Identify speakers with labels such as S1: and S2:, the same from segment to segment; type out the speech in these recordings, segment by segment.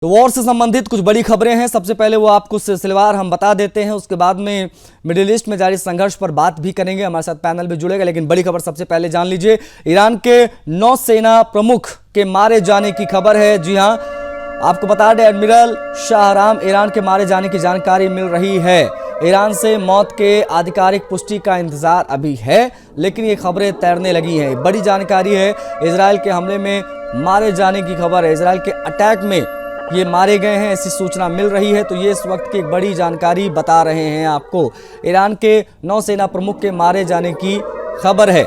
S1: तो वॉर से संबंधित कुछ बड़ी खबरें हैं। सबसे पहले वो आपको सिलसिलेवार हम बता देते हैं, उसके बाद में मिडिल ईस्ट में जारी संघर्ष पर बात भी करेंगे। हमारे साथ पैनल भी जुड़ेगा, लेकिन बड़ी खबर सबसे पहले जान लीजिए। ईरान के नौसेना प्रमुख के मारे जाने की खबर है। जी हां, आपको बता दें, एडमिरल शाहराम ईरान के मारे जाने की जानकारी मिल रही है। ईरान से मौत के आधिकारिक पुष्टि का इंतजार अभी है, लेकिन ये खबरें तैरने लगी हैं। बड़ी जानकारी है, इजराइल के हमले में मारे जाने की खबर है। इजराइल के अटैक में ये मारे गए हैं, ऐसी सूचना मिल रही है। तो ये इस वक्त की एक बड़ी जानकारी बता रहे हैं आपको। ईरान के नौसेना प्रमुख के मारे जाने की खबर है।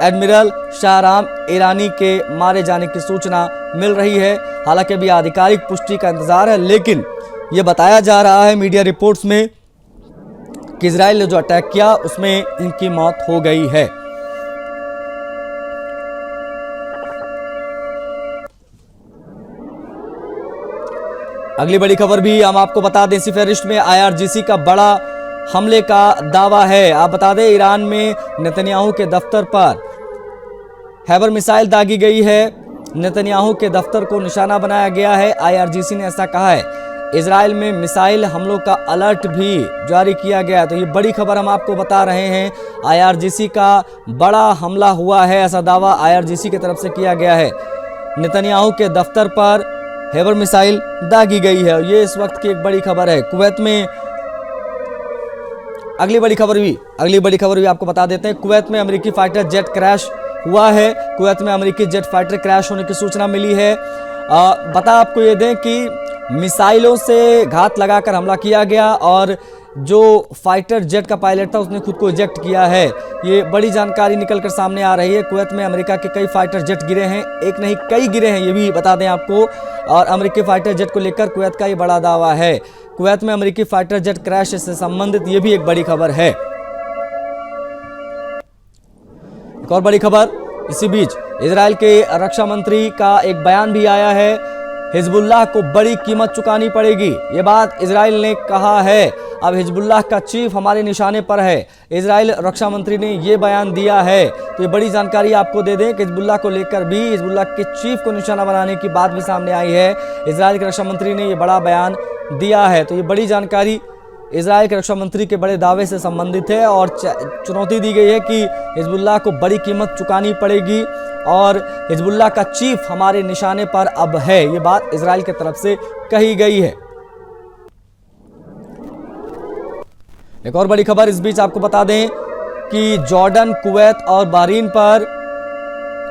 S1: एडमिरल शाहराम ईरानी के मारे जाने की सूचना मिल रही है। हालांकि अभी आधिकारिक पुष्टि का इंतजार है, लेकिन यह बताया जा रहा है मीडिया रिपोर्ट्स में कि इजराइल ने जो अटैक किया उसमें इनकी मौत हो गई है। अगली बड़ी खबर भी हम आपको बता दें, सीफेरिस्ट में आईआरजीसी का बड़ा हमले का दावा है। आप बता दें, ईरान में नेतन्याहू के दफ्तर पर हैबर मिसाइल दागी गई है। नेतन्याहू के दफ्तर को निशाना बनाया गया है, आईआरजीसी ने ऐसा कहा है। इजराइल में मिसाइल हमलों का अलर्ट भी जारी किया गया। तो ये बड़ी खबर हम आपको बता रहे हैं। आईआरजीसी का बड़ा हमला हुआ है, ऐसा दावा आईआरजीसी की तरफ से किया गया है। नेतन्याहू के दफ्तर पर हैबर मिसाइल दागी गई है। ये इस वक्त की एक बड़ी खबर है। कुवैत में अगली बड़ी खबर भी आपको बता देते हैं। कुवैत में अमेरिकी फाइटर जेट क्रैश हुआ है। कुवैत में अमेरिकी जेट फाइटर क्रैश होने की सूचना मिली है। बता आपको ये दें कि मिसाइलों से घात लगाकर हमला किया गया और जो फाइटर जेट का पायलट था उसने खुद को इजेक्ट किया है। ये बड़ी जानकारी निकलकर सामने आ रही है। कुवैत में अमेरिका के कई फाइटर जेट गिरे हैं, एक नहीं कई गिरे हैं, ये भी बता दें आपको। और अमेरिकी फाइटर जेट को लेकर कुवैत का ये बड़ा दावा है। कुवैत में अमेरिकी फाइटर जेट क्रैश से संबंधित ये भी एक बड़ी खबर है। एक और बड़ी खबर इसी बीच इजराइल के रक्षा मंत्री का एक बयान भी आया है। हिजबुल्लाह को बड़ी कीमत चुकानी पड़ेगी, ये बात इजराइल ने कहा है। अब हिजबुल्लाह का चीफ हमारे निशाने पर है, इजराइल रक्षा मंत्री ने यह बयान दिया है। तो ये बड़ी जानकारी आपको दे दें कि हिजबुल्लाह को लेकर भी हिजबुल्लाह के चीफ को निशाना बनाने की बात भी सामने आई है। इजराइल के रक्षा मंत्री ने यह बड़ा बयान दिया है। तो ये बड़ी जानकारी इजराइल के रक्षा मंत्री के बड़े दावे से संबंधित है और चुनौती दी गई है कि हिजबुल्लाह को बड़ी कीमत चुकानी पड़ेगी और हिजबुल्लाह का चीफ हमारे निशाने पर अब है। ये बात इजराइल की तरफ से कही गई है। एक और बड़ी खबर इस बीच आपको बता दें कि जॉर्डन, कुवैत और बहरीन पर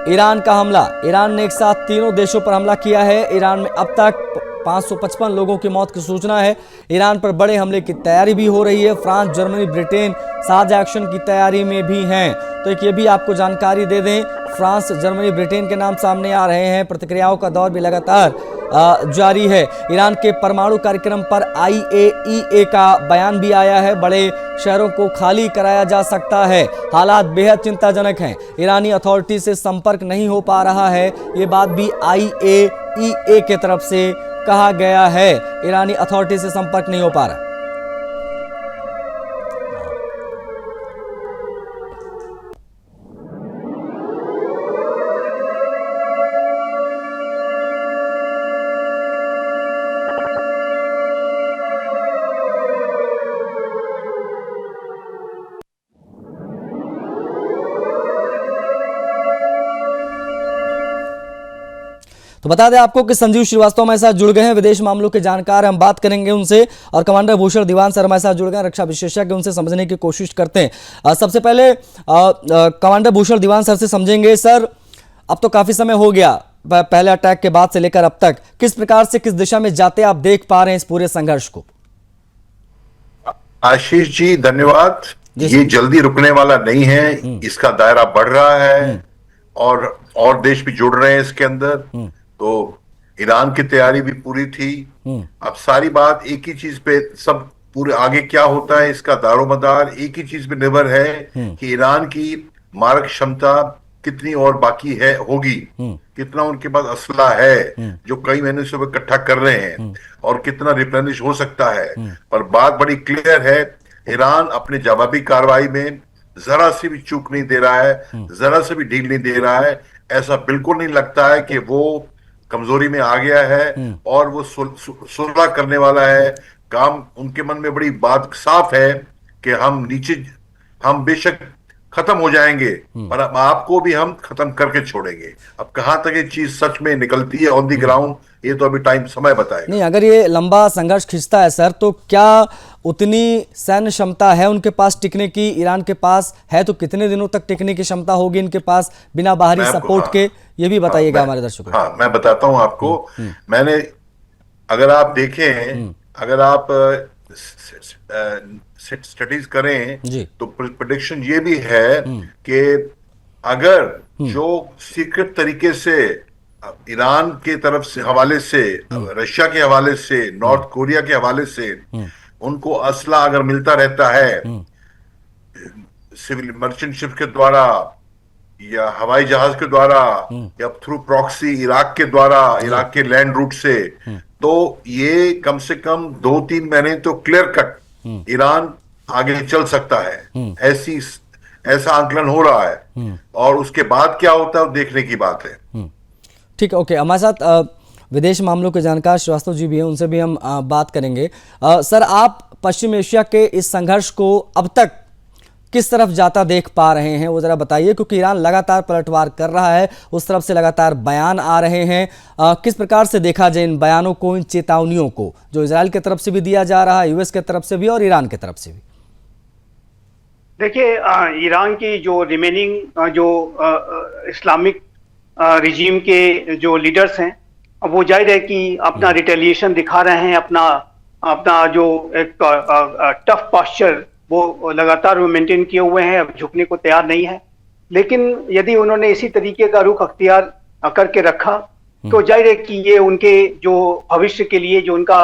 S1: ईरान का हमला। ईरान ने एक साथ तीनों देशों पर हमला किया है। ईरान में अब तक 555 लोगों की मौत की सूचना है। ईरान पर बड़े हमले की तैयारी भी हो रही है। फ्रांस, जर्मनी, ब्रिटेन साझा एक्शन की तैयारी में भी हैं। तो एक ये भी आपको जानकारी दे दें, फ्रांस, जर्मनी, ब्रिटेन के नाम सामने आ रहे हैं। प्रतिक्रियाओं का दौर भी लगातार जारी है। ईरान के परमाणु कार्यक्रम पर IAEA का बयान भी आया है। बड़े शहरों को खाली कराया जा सकता है, हालात बेहद चिंताजनक हैं। ईरानी अथॉरिटी से संपर्क नहीं हो पा रहा है, ये बात भी IAEA के तरफ से कहा गया है। ईरानी अथॉरिटी से संपर्क नहीं हो पा रहा। तो बता दें आपको कि संजीव श्रीवास्तव हमारे साथ जुड़ गए हैं, विदेश मामलों के जानकार। हम बात करेंगे उनसे। और कमांडर भूषण दीवान सर हमारे साथ जुड़ गए हैं, रक्षा विशेषज्ञ, उनसे समझने की कोशिश करते हैं। सबसे पहले कमांडर भूषण दीवान सर से समझेंगे। सर, अब तो काफी समय हो गया पहले अटैक के बाद से लेकर अब तक, किस प्रकार से किस दिशा में जाते आप देख पा रहे हैं इस पूरे संघर्ष को?
S2: आशीष जी धन्यवाद। ये जल्दी रुकने वाला नहीं है, इसका दायरा बढ़ रहा है और देश भी जुड़ रहे हैं इसके अंदर। तो ईरान की तैयारी भी पूरी थी। अब सारी बात एक ही चीज पे, सब पूरे आगे क्या होता है इसका दारोमदार एक ही चीज पे निर्भर है कि ईरान की मारक क्षमता कितनी और बाकी है होगी, कितना उनके पास असला है जो कई महीने से वो इकट्ठा कर रहे हैं और कितना रिप्लेनिश हो सकता है। पर बात बड़ी क्लियर है, ईरान अपने जवाबी कार्रवाई में जरा सी भी चूक नहीं दे रहा है, जरा से भी ढील नहीं दे रहा है। ऐसा बिल्कुल नहीं लगता है कि वो कमजोरी में आ गया है और वो सुलह करने वाला है। काम उनके मन में बड़ी बात साफ है कि हम बेशक खत्म हो जाएंगे पर अब आपको भी हम खत्म करके छोड़ेंगे। अब कहां तक ये चीज सच में निकलती है ऑन द ग्राउंड, ये तो अभी समय बताएगा।
S1: नहीं, अगर ये लंबा संघर्ष खिंचता है सर, तो क्या उतनी सैन्य क्षमता है उनके पास टिकने की? ईरान के पास है तो कितने दिनों तक टिकने की क्षमता होगी इनके पास बिना बाहरी सपोर्ट के? ये भी बताइएगा हमारे दर्शकों को।
S2: हाँ, मैं बताता हूं आपको। मैंने, अगर आप देखें, अगर आप स्टडीज करें तो प्रेडिक्शन ये भी है कि अगर जो सीक्रेट तरीके से ईरान के तरफ से हवाले से, रशिया के हवाले से, नॉर्थ कोरिया के हवाले से उनको असला अगर मिलता रहता है सिविल मर्चेंट शिप के द्वारा या हवाई जहाज के द्वारा या थ्रू प्रॉक्सी इराक के द्वारा, इराक के लैंड रूट से, तो ये कम से कम 2-3 महीने तो क्लियर कट ईरान आगे चल सकता है। ऐसा आंकलन हो रहा है और उसके बाद क्या होता है वो देखने की बात है।
S1: ठीक है, ओके। हमारे साथ विदेश मामलों के जानकार श्रीवास्तव जी भी हैं, उनसे भी हम बात करेंगे। सर, आप पश्चिम एशिया के इस संघर्ष को अब तक किस तरफ जाता देख पा रहे हैं, वो जरा बताइए, क्योंकि ईरान लगातार पलटवार कर रहा है, उस तरफ से लगातार बयान आ रहे हैं। किस प्रकार से देखा जाए इन बयानों को, इन चेतावनियों को, जो इजराइल की तरफ से भी दिया जा रहा है, यूएस की तरफ से भी और ईरान की तरफ से भी?
S3: देखिए, ईरान की जो रिमेनिंग जो इस्लामिक रिजीम के जो लीडर्स हैं, वो जाहिर है कि अपना रिटेलिएशन दिखा रहे हैं, अपना जो एक टफ पोस्चर वो लगातार मेंटेन किए हुए हैं, अब झुकने को तैयार नहीं है। लेकिन यदि उन्होंने इसी तरीके का रुख अख्तियार करके रखा तो जाहिर है कि ये उनके जो भविष्य के लिए, जो उनका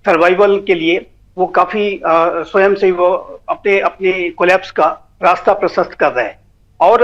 S3: सर्वाइवल के लिए, वो काफी स्वयं से वो अपने अपने कोलैप्स का रास्ता प्रशस्त कर रहे हैं। और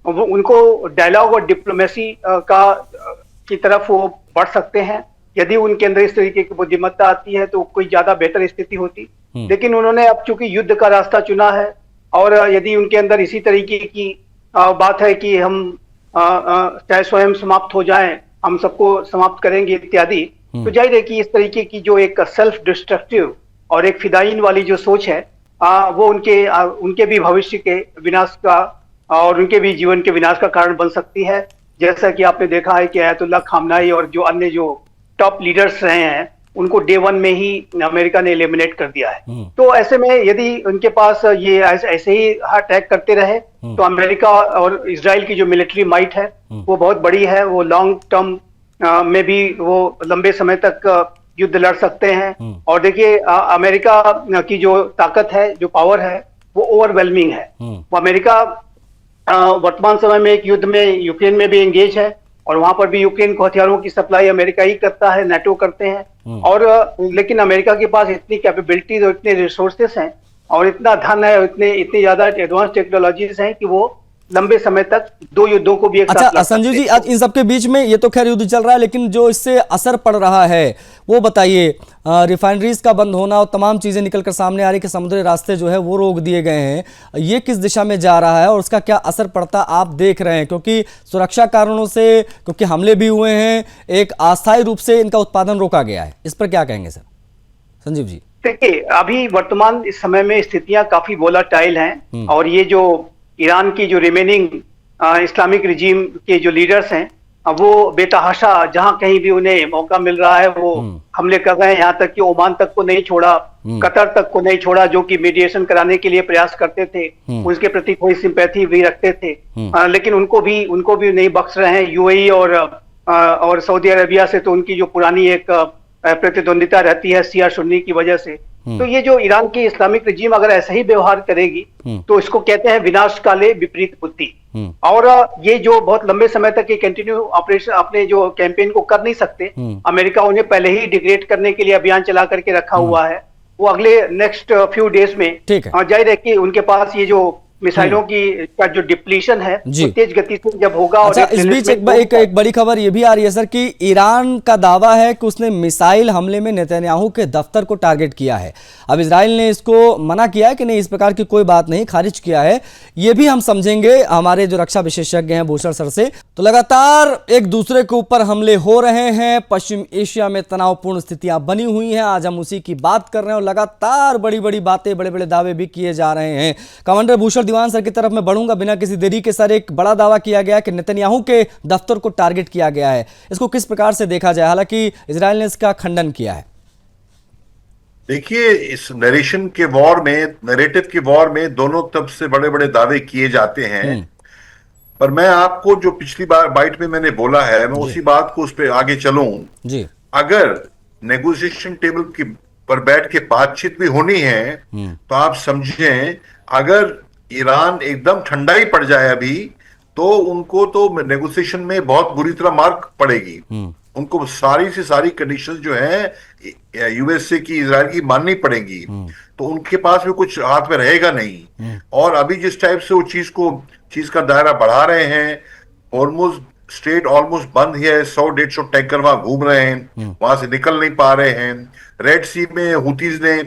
S3: वो उनको डायलॉग और डिप्लोमेसी की तरफ वो बढ़ सकते हैं। यदि उनके अंदर इस तरीके की बुद्धिमत्ता आती है तो कोई ज्यादा बेहतर स्थिति होती। लेकिन उन्होंने अब चूंकि युद्ध का रास्ता चुना है और यदि उनके अंदर इसी तरीके की बात है कि हम चाहे स्वयं समाप्त हो जाएं, हम सबको समाप्त करेंगे इत्यादि, तो जाहिर है कि इस तरीके की जो एक सेल्फ डिस्ट्रक्टिव और एक फिदायीन वाली जो सोच है, वो उनके भी भविष्य के विनाश का और उनके भी जीवन के विनाश का कारण बन सकती है। जैसा कि आपने देखा है कि अयतुल्लाह खामनाई और जो अन्य जो टॉप लीडर्स रहे हैं, उनको डे 1 में ही अमेरिका ने एलिमिनेट कर दिया है। तो ऐसे में यदि उनके पास ये ऐसे ही अटैक करते रहे तो अमेरिका और इजराइल की जो मिलिट्री माइट है वो बहुत बड़ी है। वो लॉन्ग टर्म में भी वो लंबे समय तक युद्ध लड़ सकते हैं। और देखिए, अमेरिका की जो ताकत है, जो पावर है, वो ओवरवेलमिंग है। वो अमेरिका वर्तमान समय में एक युद्ध में यूक्रेन में भी एंगेज है और वहां पर भी यूक्रेन को हथियारों की सप्लाई अमेरिका ही करता है, नाटो करते हैं। और लेकिन अमेरिका के पास इतनी कैपेबिलिटीज और इतने रिसोर्सेस हैं और इतना धन है और इतनी ज्यादा एडवांस टेक्नोलॉजीज हैं कि वो लंबे समय तक 2 युद्धों को भी एक साथ।
S1: अच्छा संजीव जी, आज इन सबके बीच में ये तो खैर युद्ध चल रहा है, लेकिन जो इससे असर पड़ रहा है वो बताइए। रिफाइनरीज का बंद होना और तमाम चीजें निकलकर सामने आ रही कि समुद्री रास्ते जो है वो रोक दिए गए हैं, ये किस दिशा में जा रहा है और उसका क्या असर पड़ता आप देख रहे हैं? क्योंकि सुरक्षा कारणों से, क्योंकि हमले भी हुए हैं, एक अस्थायी रूप से इनका उत्पादन रोका गया है, इस पर क्या कहेंगे सर? संजीव जी,
S3: देखिए, अभी वर्तमान इस समय में स्थितियां काफी वोलाटाइल हैं और ये जो ईरान की जो रिमेनिंग इस्लामिक रिजीम के जो लीडर्स हैं, वो बेतहाशा जहां कहीं भी उन्हें मौका मिल रहा है वो हमले कर रहे हैं। यहाँ तक कि ओमान तक को नहीं छोड़ा, कतर तक को नहीं छोड़ा, जो कि मीडिएशन कराने के लिए प्रयास करते थे, उसके प्रति कोई सिंपैथी भी रखते थे। लेकिन उनको भी नहीं बख्श रहे हैं। यूएई और सऊदी अरेबिया से तो उनकी जो पुरानी एक प्रतिद्वंदिता रहती है शिया सुन्नी की वजह से। तो ये जो ईरान की इस्लामिक रिजीम अगर ऐसा ही व्यवहार करेगी तो इसको कहते हैं विनाशकाले विपरीत बुद्धि। और ये जो बहुत लंबे समय तक ये कंटिन्यू ऑपरेशन अपने जो कैंपेन को कर नहीं सकते, अमेरिका उन्हें पहले ही डिग्रेड करने के लिए अभियान चला करके रखा हुआ है। वो अगले नेक्स्ट फ्यू डेज में जाहिर है कि उनके पास ये जो मिसाइलों की का जो डिप्लीशन है
S1: जी।
S3: वो तेज गति से जब होगा।
S1: अच्छा,
S3: और
S1: इस बीच एक बड़ी खबर ये भी आ रही है सर कि ईरान का दावा है कि उसने मिसाइल हमले में नेतन्याहू के दफ्तर को टारगेट किया है। अब इजराइल ने इसको मना किया है कि नहीं, इस प्रकार की कोई बात नहीं, खारिज किया है। ये भी हम समझेंगे हमारे जो रक्षा विशेषज्ञ हैं भूषण सर से। तो लगातार एक दूसरे के ऊपर हमले हो रहे हैं, पश्चिम एशिया में तनावपूर्ण स्थितियां बनी हुई हैं, आज हम उसी की बात कर रहे हैं और लगातार बड़ी बड़ी बातें, बड़े बड़े दावे भी किए जा रहे हैं। कमांडर भूषण दीवान सर की तरफ मैं बढ़ूंगा बिना किसी देरी के। सर, एक बड़ा दावा किया गया कि नेतन्याहू के दफ्तर को टारगेट किया गया है, इसको किस प्रकार से देखा जाए? हालांकि इजराइल ने इसका खंडन किया है।
S2: देखिए, इस नरेटिव के वॉर में दोनों तरफ से बड़े बड़े दावे किए जाते हैं, पर मैं आपको जो पिछली बार बाइट में मैंने बोला है, मैं उसी बात को उस पर आगे चलूं जी। अगर नेगोशिएशन टेबल की पर बैठ के बातचीत भी होनी है तो आप समझें, अगर ईरान एकदम ठंडा ही पड़ जाए अभी, तो उनको तो नेगोशिएशन में बहुत बुरी तरह मार पड़ेगी। उनको सारी से सारी कंडीशंस जो है यूएसए की, इजराइल की माननी पड़ेंगी, तो उनके पास भी कुछ हाथ में रहेगा नहीं। और अभी जिस टाइप से वो चीज का दायरा बढ़ा रहे हैं, ऑलमोस्ट स्ट्रेट ऑलमोस्ट बंद है, 100-150 टैंकर वहां घूम रहे हैं, वहां से निकल नहीं पा रहे हैं। रेड सी में हुतीज ने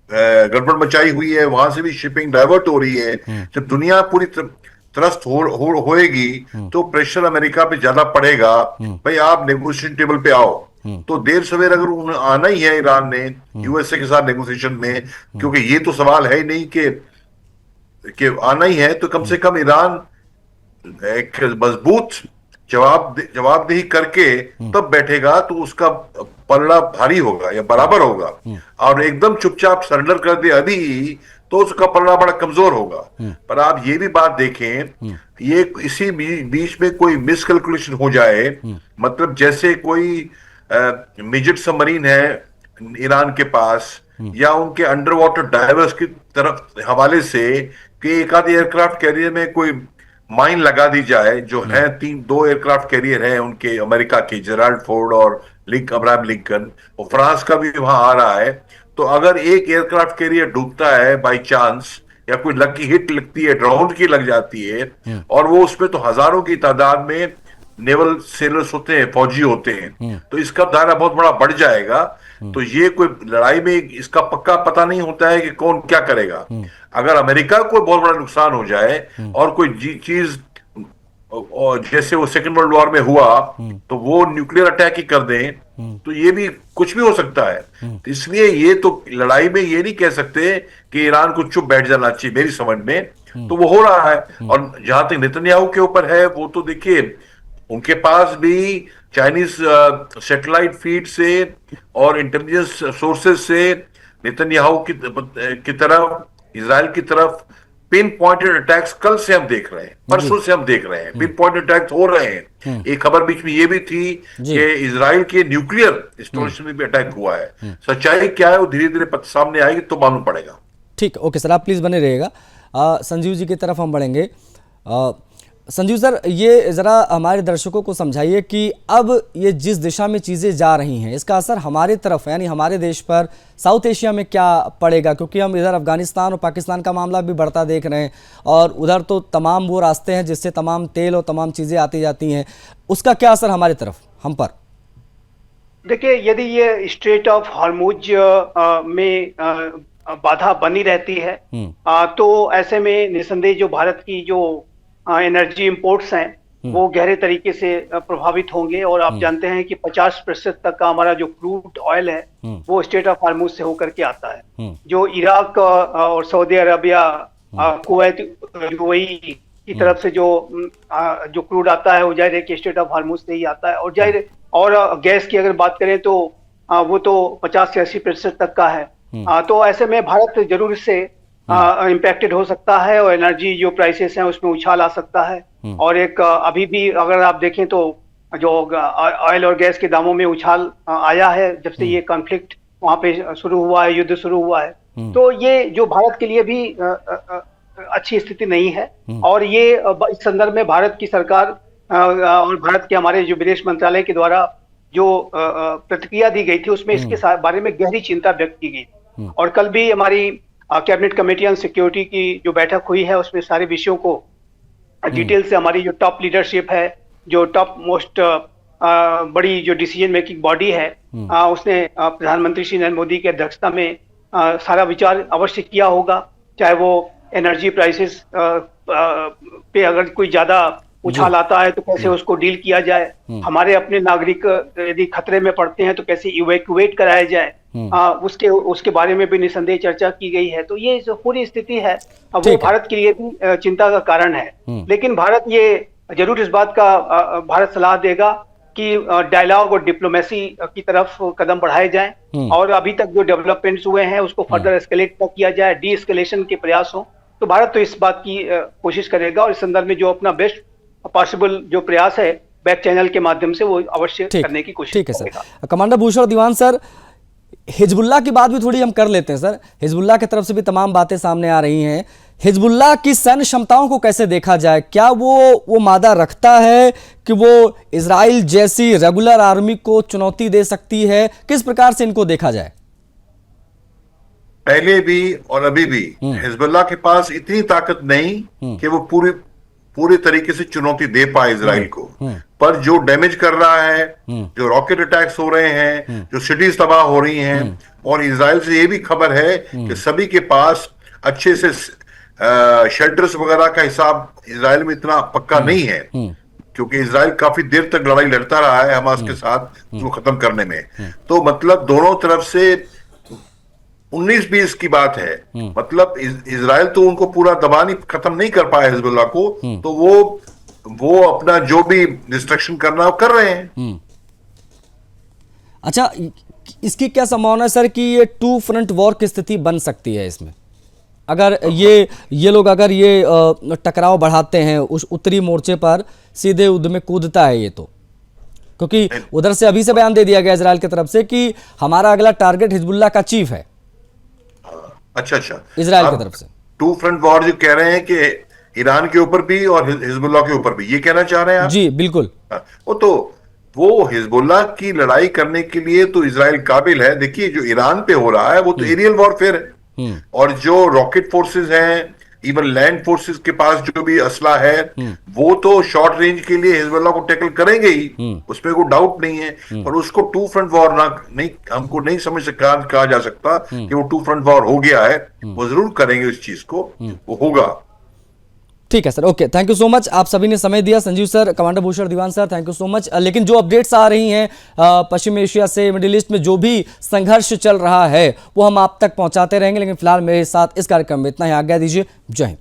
S2: गड़बड़ मचाई हुई है, वहां से भी शिपिंग डाइवर्ट हो रही है। जब दुनिया पूरी त्रस्त होएगी तो प्रेशर अमेरिका पे ज्यादा पड़ेगा, भाई आप नेगोशिएशन टेबल पे आओ। तो देर सवेर अगर आना ही है ईरान ने यूएसए के साथ नेगोशिएशन में, क्योंकि ये तो सवाल है ही नहीं कि आना ही है, तो कम से कम ईरान एक मजबूत जवाबदेही करके तब बैठेगा, तो उसका पलड़ा भारी होगा या बराबर होगा। और एकदम चुपचाप सरेंडर कर दे अभी, तो उसका पलड़ा बड़ा कमजोर होगा। पर आप ये भी बात देखें, ये इसी बीच में कोई मिसकैलकुलेशन हो जाए, मतलब जैसे कोई मिजेट सबमरीन है ईरान के पास, या उनके अंडर वाटर डाइवर्स की तरफ हवाले से कि एक आध एयरक्राफ्ट कैरियर में कोई माइन लगा दी जाए, जो है 2 एयरक्राफ्ट कैरियर है उनके, अमेरिका के जेराल्ड फोर्ड और अब्राहम लिंकन, और फ्रांस का भी वहां आ रहा है। तो अगर एक एयरक्राफ्ट कैरियर डूबता है बाय चांस, या कोई लकी हिट लगती है, ड्रोन की लग जाती है, और वो उसमें तो हजारों की तादाद में नेवल सेलर्स होते हैं, फौजी होते हैं, तो इसका दायरा बहुत बड़ा बढ़ जाएगा। तो ये कोई लड़ाई में इसका पक्का पता नहीं होता है कि कौन क्या करेगा। अगर अमेरिका को बहुत बड़ा नुकसान हो जाए और कोई चीज जैसे वो सेकेंड वर्ल्ड वॉर में हुआ, तो वो न्यूक्लियर अटैक ही कर दें, तो ये भी कुछ भी हो सकता है। तो इसलिए ये तो लड़ाई में ये नहीं कह सकते कि ईरान को चुप बैठ जाना चाहिए, मेरी समझ में तो वो हो रहा है। और जहां तक नेतन्याहू के ऊपर है, वो तो देखिए उनके पास भी चाइनीज सैटेलाइट फीड से और इंटेलिजेंस सोर्सेज से नेतन्याहू की तरफ, इजराइल की तरफ पिन पॉइंटेड अटैक्स कल से हम देख रहे हैं, परसों से हम देख रहे हैं, पिन पॉइंटेड अटैक्स हो रहे हैं। एक खबर बीच में ये भी थी कि इजराइल के न्यूक्लियर इंस्टॉलेशन में भी अटैक हुआ है। सच्चाई क्या है वो धीरे धीरे सामने आएगी तो मालूम पड़ेगा।
S1: ठीक, ओके सर, आप प्लीज बने रहिएगा। संजीव जी की तरफ हम बढ़ेंगे। संजीव सर, ये ज़रा हमारे दर्शकों को समझाइए कि अब ये जिस दिशा में चीज़ें जा रही हैं, इसका असर हमारे तरफ यानी हमारे देश पर, साउथ एशिया में क्या पड़ेगा? क्योंकि हम इधर अफगानिस्तान और पाकिस्तान का मामला भी बढ़ता देख रहे हैं, और उधर तो तमाम वो रास्ते हैं जिससे तमाम तेल और तमाम चीज़ें आती जाती हैं, उसका क्या असर हमारे तरफ, हम पर?
S3: देखिए, यदि ये स्ट्रेट ऑफ हॉर्मुज में बाधा बनी रहती है, तो ऐसे में निसंदेह जो भारत की जो एनर्जी इंपोर्ट्स हैं वो गहरे तरीके से प्रभावित होंगे। और आप जानते हैं कि 50% तक का हमारा जो क्रूड ऑयल है वो स्ट्रेट ऑफ हॉर्मुज से होकर के आता है। जो इराक और सऊदी अरबिया, कुवैत, यूएई की तरफ से जो क्रूड आता है वो जाहिर है कि स्ट्रेट ऑफ हॉर्मुज से ही आता है। और जाहिर, और गैस की अगर बात करें तो वो तो 50 से 80% तक का है। तो ऐसे में भारत जरूर इससे इम्पैक्टेड हो सकता है, और एनर्जी जो प्राइसेस हैं उसमें उछाल आ सकता है। और एक अभी भी अगर आप देखें तो जो ऑयल और गैस के दामों में उछाल आया है जब से ये कॉन्फ्लिक्ट वहां पे शुरू हुआ है, युद्ध शुरू हुआ है, तो ये जो भारत के लिए भी अच्छी स्थिति नहीं है। और ये इस संदर्भ में भारत की सरकार और भारत के हमारे जो विदेश मंत्रालय के द्वारा जो प्रतिक्रिया दी गई थी उसमें इसके बारे में गहरी चिंता व्यक्त की गई। और कल भी हमारी कैबिनेट कमेटी ऑन सिक्योरिटी की जो बैठक हुई है उसमें सारे विषयों को डिटेल से हमारी जो टॉप लीडरशिप है, जो टॉप मोस्ट बड़ी जो डिसीजन मेकिंग बॉडी है, उसने प्रधानमंत्री श्री नरेंद्र मोदी की अध्यक्षता में सारा विचार अवश्य किया होगा। चाहे वो एनर्जी प्राइसेस पे अगर कोई ज्यादा उछाल आता है तो कैसे उसको डील किया जाए, हमारे अपने नागरिक यदि खतरे में पड़ते हैं तो कैसे इवैक्यूएट कराया जाए, उसके बारे में भी निसंदेह चर्चा की गई है। तो ये जो पूरी स्थिति है वो भारत के लिए भी चिंता का कारण है। लेकिन भारत ये जरूर इस बात का भारत सलाह देगा कि डायलॉग और डिप्लोमेसी की तरफ कदम बढ़ाए जाएं और अभी तक जो डेवलपमेंट्स हुए हैं उसको फर्दर एस्केलेट न किया जाए, डी एस्केलेशन के प्रयास हो। तो भारत तो इस बात की कोशिश करेगा और इस संदर्भ में जो अपना बेस्ट पॉसिबल जो प्रयास है बैक चैनल के माध्यम से वो अवश्य करने की कोशिश करेगा।
S1: Commander Bhushan Diwan sir, Hezbollah की बात भी थोड़ी हम कर लेते हैं सर। हिजबुल्लाह की तरफ से भी तमाम बातें सामने आ रही हैं। हिजबुल्लाह की सैन्य क्षमताओं को कैसे देखा जाए? क्या वो मादा रखता है कि वो इजराइल जैसी रेगुलर आर्मी को चुनौती दे सकती है? किस प्रकार से इनको देखा जाए?
S2: पहले भी और अभी भी हिजबुल्लाह के पास इतनी ताकत नहीं कि वो पूरे तरीके से चुनौती दे पाए इजराइल को, पर जो डैमेज कर रहा है, जो रॉकेट अटैक्स हो रहे हैं, जो सिटीज तबाह हो रही हैं, और इजराइल से ये भी खबर है कि सभी के पास अच्छे से शेल्टर्स वगैरह का हिसाब इजराइल में इतना पक्का नहीं है, क्योंकि इजराइल काफी देर तक लड़ाई लड़ता रहा है हमास के साथ उसको खत्म करने में। तो मतलब दोनों तरफ से 19-20 की बात है, मतलब इजराइल तो उनको पूरा दबा नहीं, खत्म नहीं कर पाया हिजबुल्लाह को, तो वो अपना जो भी डिस्ट्रक्शन करना है वो कर रहे हैं।
S1: अच्छा, इसकी क्या संभावना है सर कि ये टू फ्रंट वॉर की स्थिति बन सकती है इसमें? अगर ये लोग अगर ये टकराव बढ़ाते हैं उस उत्तरी मोर्चे पर, सीधे युद्ध में कूदता है ये, तो क्योंकि उधर से अभी से बयान दे दिया गया इजराइल की तरफ से कि हमारा अगला टारगेट हिजबुल्लाह का चीफ है।
S2: अच्छा,
S1: इजराइल की तरफ से
S2: टू फ्रंट वॉर जो कह रहे हैं कि ईरान के ऊपर भी और हिजबुल्लाह के ऊपर भी, ये कहना चाह रहे हैं आप?
S1: जी बिल्कुल।
S2: वो हिजबुल्लाह की लड़ाई करने के लिए तो इजराइल काबिल है। देखिए जो ईरान पे हो रहा है वो तो एरियल वॉरफेयर है, और जो रॉकेट फोर्सेस हैं, इवन लैंड फोर्सेस के पास जो भी असला है, वो तो शॉर्ट रेंज के लिए हिजबुल्लाह को टैकल करेंगे ही, उसमें कोई डाउट नहीं है। पर उसको टू फ्रंट वॉर नहीं, हमको नहीं समझ से कहा जा सकता कि वो टू फ्रंट वॉर हो गया है। वो जरूर करेंगे उस चीज को, वो होगा।
S1: ठीक है sir, okay, thank you so much. आप सभी ने समय दिया, Sanjeev sir, commander Bhushan Diwan sir, thank you so much. लेकिन जो अपडेट्स आ रही हैं पश्चिम एशिया से, मिडिल ईस्ट में जो भी संघर्ष चल रहा है वो हम आप तक पहुंचाते रहेंगे। लेकिन फिलहाल मेरे साथ इस कार्यक्रम में इतना ही, आज्ञा दीजिए। जय हिंद।